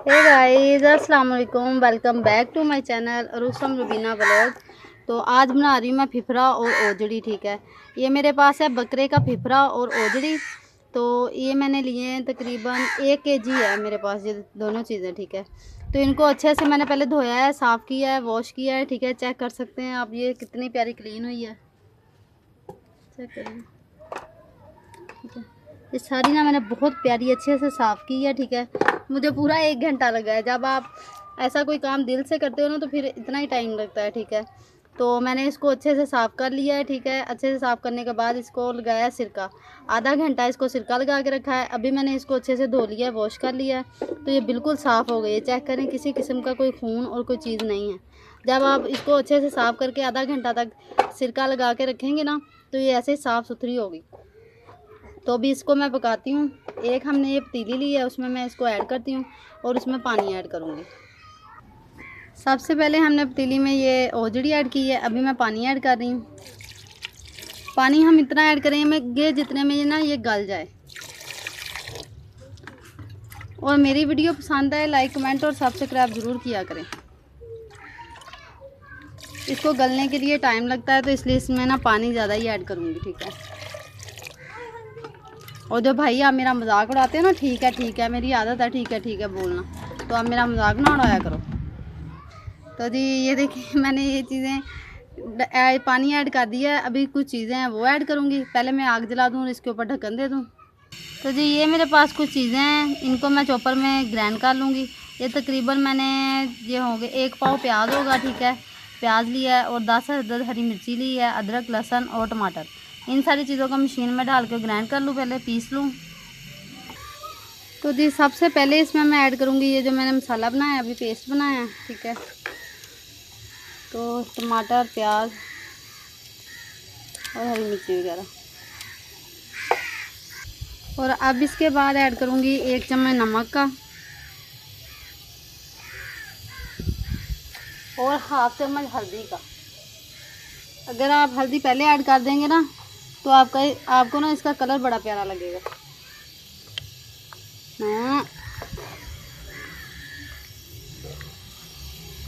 हे guys, अस्सलाम वालेकुम। Welcome back to my channel Rustam Rubina vlog. तो आज बना रही हूँ मैं फिफरा और ओजड़ी। ठीक है, ये मेरे पास है बकरे का फिफरा और ओजड़ी। तो ये मैंने लिए हैं, तकरीबन 1 केजी है मेरे पास ये दोनों चीज़ें। ठीक है, तो इनको अच्छे से मैंने पहले धोया है, साफ़ किया है, वॉश किया है। ठीक है, चेक कर सकते हैं आप ये कितनी प्यारी क्लीन हुई है, चेक करिए। ठीक है, ये सारी ना मैंने बहुत प्यारी अच्छे से साफ़ की है। ठीक है, मुझे पूरा 1 घंटा लगा है। जब आप ऐसा कोई काम दिल से करते हो ना तो फिर इतना ही टाइम लगता है। ठीक है, तो मैंने इसको अच्छे से साफ़ कर लिया है। ठीक है, अच्छे से साफ़ करने के बाद इसको लगाया सिरका, आधा घंटा इसको सिरका लगा के रखा है। अभी मैंने इसको अच्छे से धो लिया है, वॉश कर लिया है, तो ये बिल्कुल साफ़ हो गई है। चेक करें, किसी किस्म का कोई खून और कोई चीज़ नहीं है। जब आप इसको अच्छे से साफ़ करके आधा घंटा तक सिरका लगा के रखेंगे ना तो ये ऐसे साफ़ सुथरी होगी। तो अभी इसको मैं पकाती हूँ। एक हमने ये पतीली ली है, उसमें मैं इसको ऐड करती हूँ और उसमें पानी ऐड करूँगी। सबसे पहले हमने पतीली में ये ओजड़ी ऐड की है, अभी मैं पानी ऐड कर रही हूँ। पानी हम इतना ऐड करेंगे जितने में ना ये गल जाए। और मेरी वीडियो पसंद आए लाइक कमेंट और सब्सक्राइब ज़रूर किया करें। इसको गलने के लिए टाइम लगता है तो इसलिए इसमें ना पानी ज़्यादा ही ऐड करूँगी। ठीक है, और जो भाई आप मेरा मजाक उड़ाते हो ना, ठीक है मेरी आदत है ठीक है बोलना, तो आप मेरा मजाक ना उड़ाया करो। तो जी ये देखिए मैंने ये चीज़ें पानी ऐड कर दिया है। अभी कुछ चीज़ें हैं वो ऐड करूँगी। पहले मैं आग जला दूँ और इसके ऊपर ढक्कन दे दूँ। तो जी ये मेरे पास कुछ चीज़ें हैं, इनको मैं चॉपर में ग्राइंड कर लूँगी। ये तकरीबन मैंने ये होंगे 1 पाव प्याज होगा। ठीक है, प्याज लिया है और 10 से 10 हरी मिर्ची ली है, अदरक लहसुन और टमाटर। इन सारी चीज़ों को मशीन में डाल के ग्राइंड कर लूँ, पहले पीस लूँ। तो जी सबसे पहले इसमें मैं ऐड करूँगी ये जो मैंने मसाला बनाया है, अभी पेस्ट बनाया है। ठीक है, तो टमाटर, प्याज और हरी मिर्ची वगैरह। और अब इसके बाद ऐड करूँगी 1 चम्मच नमक का और हाफ चम्मच हल्दी का। अगर आप हल्दी पहले ऐड कर देंगे ना तो आपको ना इसका कलर बड़ा प्यारा लगेगा। हाँ,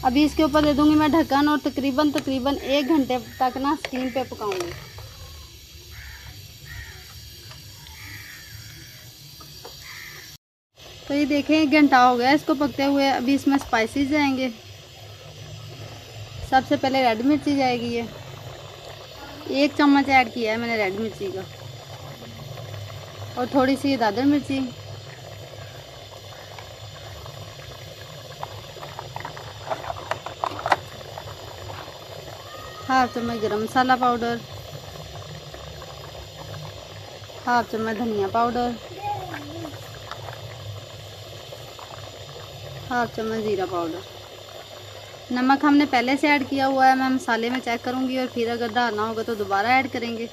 अभी इसके ऊपर दे दूँगी मैं ढक्कन और तकरीबन 1 घंटे तक ना स्टीम पे पकाऊंगी। तो ये देखें 1 घंटा हो गया इसको पकते हुए। अभी इसमें स्पाइसेस जाएंगे। सबसे पहले रेड मिर्ची जाएगी, ये 1 चम्मच ऐड किया है मैंने रेड मिर्ची का, और थोड़ी सी दादर मिर्ची, हाफ चम्मच गरम मसाला पाउडर, हाफ चम्मच धनिया पाउडर, हाफ चम्मच ज़ीरा पाउडर। नमक हमने पहले से ऐड किया हुआ है, मैं मसाले में चेक करूँगी और फिर अगर डालना होगा तो दोबारा ऐड करेंगे।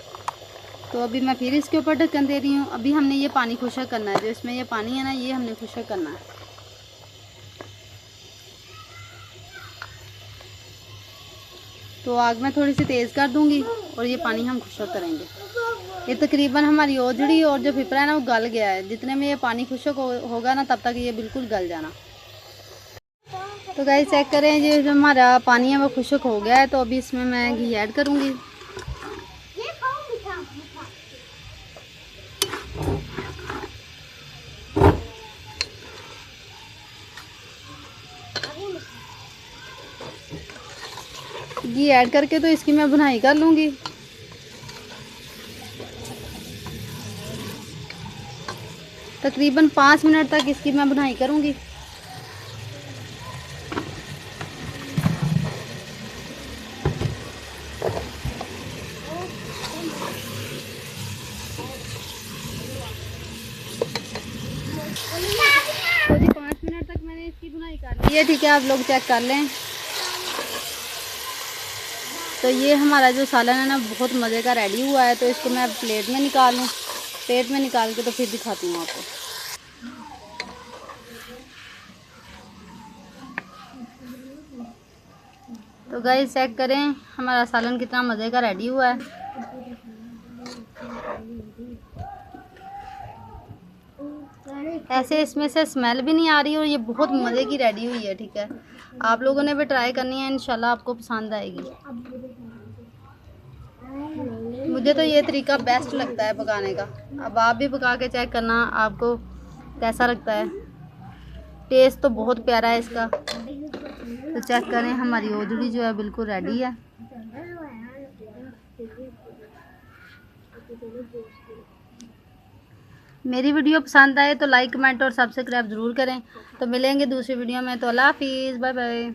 तो अभी मैं फिर इसके ऊपर ढक्कन दे रही हूँ। अभी हमने ये पानी खुश्क करना है, जो इसमें ये पानी है ना ये हमने खुश्क करना है। तो आग में थोड़ी सी तेज़ कर दूँगी और ये पानी हम खुश्क करेंगे। ये तकरीबन हमारी ओजड़ी और जो फिफरा है ना वो गल गया है। जितने में ये पानी खुश्क होगा ना तब तक ये बिल्कुल गल जाना। तो गाइस चेक करें, ये जो हमारा पानी है वो खुश्क हो गया है। तो अभी इसमें मैं घी ऐड करूँगी। घी ऐड करके तो इसकी मैं भुनाई कर लूँगी। तकरीबन 5 मिनट तक इसकी मैं भुनाई करूँगी। तो जी 5 मिनट तक मैंने इसकी भुनाई कर ली है। ठीक है, आप लोग चेक कर लें। तो ये हमारा जो सालन है ना बहुत मज़े का रेडी हुआ है। तो इसको मैं प्लेट में निकाल लूँ। प्लेट में निकाल के तो फिर दिखाती हूँ आपको। तो गाइस चेक करें हमारा सालन कितना मज़े का रेडी हुआ है। ऐसे इसमें से स्मेल भी नहीं आ रही और ये बहुत मज़े की रेडी हुई है। ठीक है, आप लोगों ने भी ट्राई करनी है, इंशाल्लाह आपको पसंद आएगी। मुझे तो ये तरीका बेस्ट लगता है पकाने का। अब आप भी पका के चेक करना आपको कैसा लगता है। टेस्ट तो बहुत प्यारा है इसका। तो चेक करें, हमारी ओजड़ी जो है बिल्कुल रेडी है। मेरी वीडियो पसंद आए तो लाइक कमेंट और सब्सक्राइब ज़रूर करें। तो मिलेंगे दूसरी वीडियो में। तो अल्लाह हाफिज़, बाय बाय।